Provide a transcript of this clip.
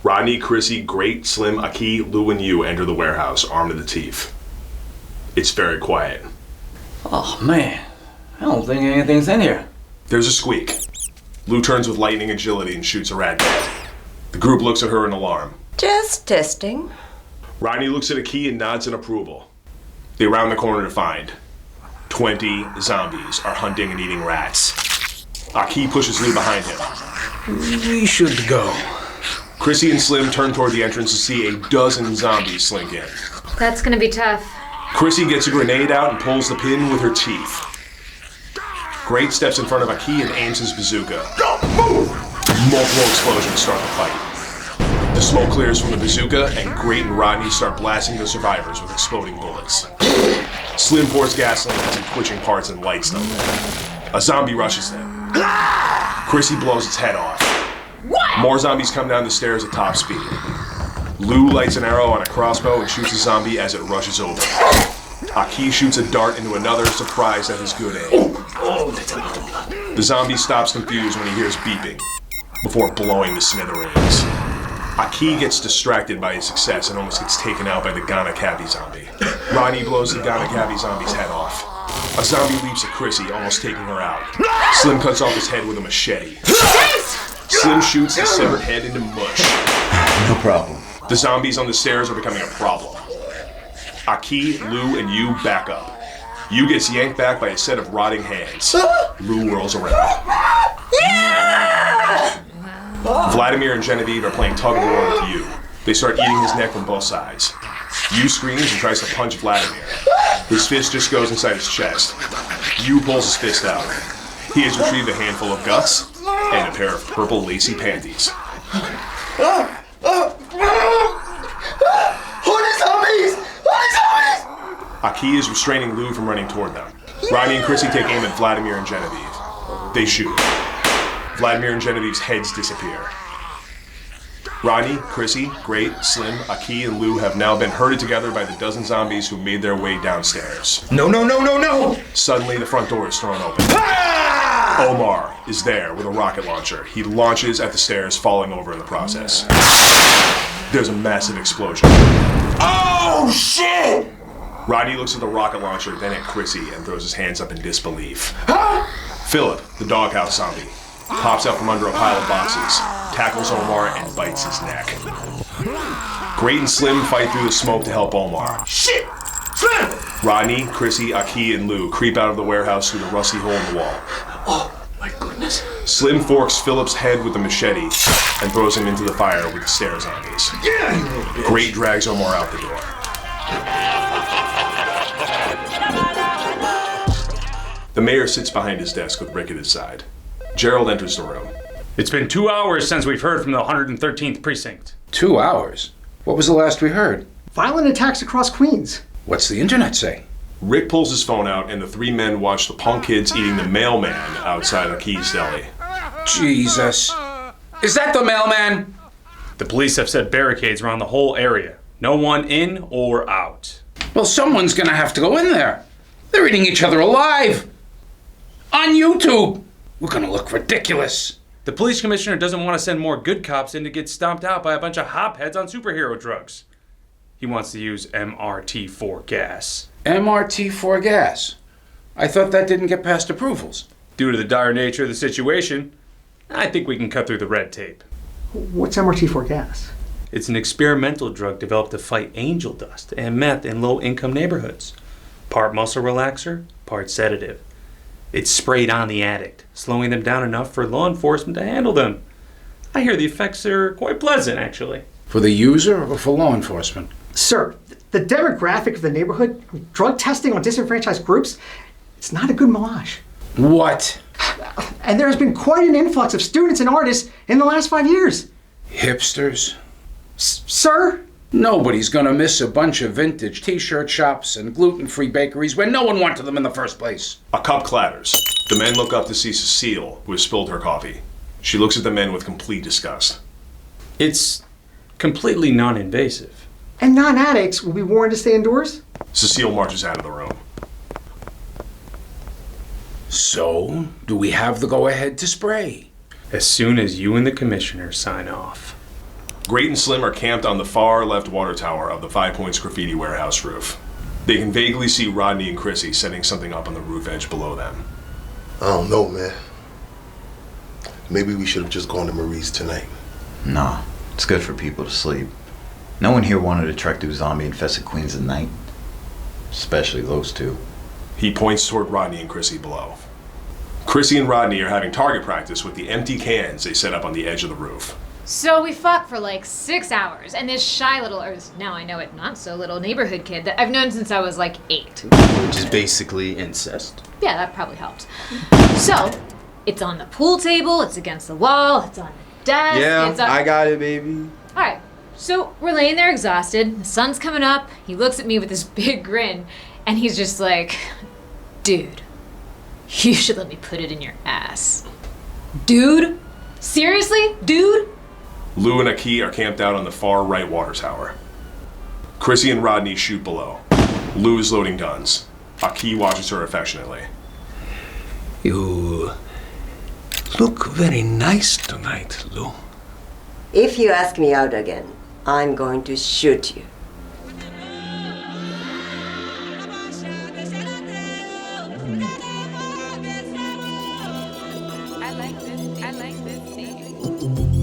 Rodney, Chrissy, Great, Slim, Aki, Lou, and you enter the warehouse, armed to the teeth. It's very quiet. Oh, man. I don't think anything's in here. There's a squeak. Lou turns with lightning agility and shoots a rat dead. The group looks at her in alarm. Just testing. Rodney looks at Aki and nods in approval. They round the corner to find 20 zombies are hunting and eating rats. Aki pushes Lou behind him. We should go. Chrissy and Slim turn toward the entrance to see a dozen zombies slink in. That's gonna be tough. Chrissy gets a grenade out and pulls the pin with her teeth. Great steps in front of Aki and aims his bazooka. Multiple explosions start the fight. The smoke clears from the bazooka, and Great and Rodney start blasting the survivors with exploding bullets. Slim pours gasoline into twitching parts and lights them. A zombie rushes them. Chrissy blows its head off. More zombies come down the stairs at top speed. Lou lights an arrow on a crossbow and shoots a zombie as it rushes over. Aki shoots a dart into another, surprised at his good aim. The zombie stops confused when he hears beeping, before blowing to smithereens. Aki gets distracted by his success and almost gets taken out by the Ganakabi zombie. Rodney blows the Ganakabi zombie's head off. A zombie leaps at Chrissy, almost taking her out. Slim cuts off his head with a machete. Slim shoots the severed head into mush. No problem. The zombies on the stairs are becoming a problem. Aki, Lou, and you back up. You gets yanked back by a set of rotting hands. Lou whirls around. Vladimir and Genevieve are playing tug-of-war with you. They start eating his neck from both sides. You screams and tries to punch Vladimir. His fist just goes inside his chest. You pulls his fist out. He has retrieved a handful of guts and a pair of purple lacy panties. Aki is restraining Lou from running toward them. Rodney and Chrissy take aim at Vladimir and Genevieve. They shoot. Vladimir and Genevieve's heads disappear. Rodney, Chrissy, Great, Slim, Aki, and Lou have now been herded together by the dozen zombies who made their way downstairs. No, no, no, no, no! Suddenly, the front door is thrown open. Omar is there with a rocket launcher. He launches at the stairs, falling over in the process. There's a massive explosion. Oh, shit! Rodney looks at the rocket launcher, then at Chrissy, and throws his hands up in disbelief. Philip, the doghouse zombie, pops out from under a pile of boxes, tackles Omar, and bites his neck. Great and Slim fight through the smoke to help Omar. Shit! Slim! Rodney, Chrissy, Aki, and Lou creep out of the warehouse through the rusty hole in the wall. Oh, my goodness. Slim forks Philip's head with a machete and throws him into the fire with the stair zombies. Yeah, you little bitch. Great drags Omar out the door. The mayor sits behind his desk with Rick at his side. Gerald enters the room. It's been 2 hours since we've heard from the 113th precinct. 2 hours? What was the last we heard? Violent attacks across Queens. What's the internet say? Rick pulls his phone out and the three men watch the punk kids eating the mailman outside Aki's deli. Jesus. Is that the mailman? The police have set barricades around the whole area. No one in or out. Well, someone's gonna have to go in there. They're eating each other alive. On YouTube. We're gonna look ridiculous. The police commissioner doesn't want to send more good cops in to get stomped out by a bunch of hopheads on superhero drugs. He wants to use MRT4 gas. MRT4 gas? I thought that didn't get past approvals. Due to the dire nature of the situation, I think we can cut through the red tape. What's MRT4 gas? It's an experimental drug developed to fight angel dust and meth in low-income neighborhoods. Part muscle relaxer, part sedative. It's sprayed on the addict, slowing them down enough for law enforcement to handle them. I hear the effects are quite pleasant, actually. For the user or for law enforcement? Sir, the demographic of the neighborhood, drug testing on disenfranchised groups, it's not a good melange. What? And there has been quite an influx of students and artists in the last 5 years. Hipsters? Sir? Nobody's gonna miss a bunch of vintage t-shirt shops and gluten-free bakeries when no one wanted them in the first place. A cup clatters. The men look up to see Cecile, who has spilled her coffee. She looks at the men with complete disgust. It's completely non-invasive. And non-addicts will be warned to stay indoors? Cecile marches out of the room. So, do we have the go-ahead to spray? As soon as you and the commissioner sign off. Great and Slim are camped on the far left water tower of the 5 Points graffiti warehouse roof. They can vaguely see Rodney and Chrissy setting something up on the roof edge below them. I don't know, man. Maybe we should have just gone to Marie's tonight. Nah, it's good for people to sleep. No one here wanted to trek through zombie-infested QueenZ at night. Especially those two. He points toward Rodney and Chrissy below. Chrissy and Rodney are having target practice with the empty cans they set up on the edge of the roof. So we fought for like 6 hours, and this shy little, or now I know it, not so little neighborhood kid that I've known since I was like 8. Which is basically incest. Yeah, that probably helped. So, it's on the pool table, it's against the wall, it's on the desk, Yeah, it's on... I got it, baby. Alright, so we're laying there exhausted, the sun's coming up, he looks at me with this big grin, and he's just like, dude, you should let me put it in your ass. Dude? Seriously? Dude? Lou and Aki are camped out on the far right water tower. Chrissy and Rodney shoot below. Lou is loading guns. Aki watches her affectionately. You look very nice tonight, Lou. If you ask me out again, I'm going to shoot you. I like this scene.